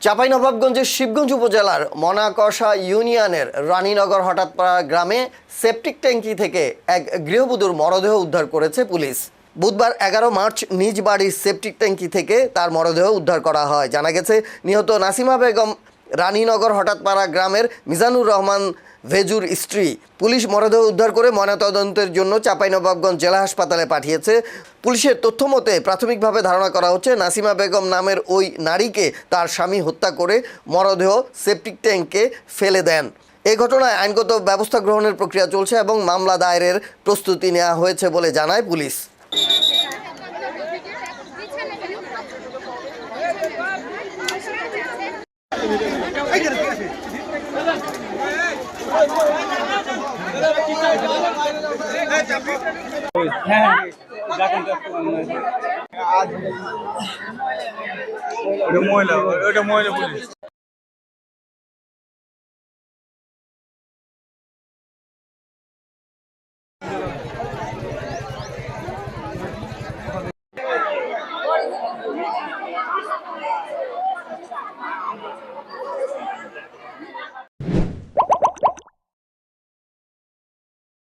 চাঁপাইনবাবগঞ্জের শিবগঞ্জ উপজেলার মনাকষা ইউনিয়নের রানীনগর হঠাৎপাড়া গ্রামে সেপটিক ট্যাঙ্কি থেকে এক গৃহবধূর মরদেহ উদ্ধার করেছে পুলিশ। বুধবার 11 মার্চ নিজ বাড়ির সেপটিক ট্যাঙ্কি থেকে তার মরদেহ উদ্ধার করা হয়। জানা গেছে, নিহত নাসিমা বেগম রানীনগর হঠাৎপাড়া গ্রামের মিজানুর রহমান ভেজুর স্ত্রী। পুলিশ মরদেহ উদ্ধার করে ময়নাতদন্তের জন্য চাঁপাইনবাবগঞ্জ জেলা হাসপাতালে পাঠিয়েছে। পুলিশের তথ্য মতে প্রাথমিকভাবে ধারণা করা হচ্ছে নাসিমা বেগম নামের ওই নারীকে তার স্বামী হত্যা করে মরদেহ সেপটিক ট্যাঙ্কে ফেলে দেন। এই ঘটনায় আইনগত ব্যবস্থা গ্রহণের প্রক্রিয়া চলছে এবং মামলা দায়েরের প্রস্তুতি নেওয়া হয়েছে বলে জানায় পুলিশ। ওটা মহিলা পুলিশ।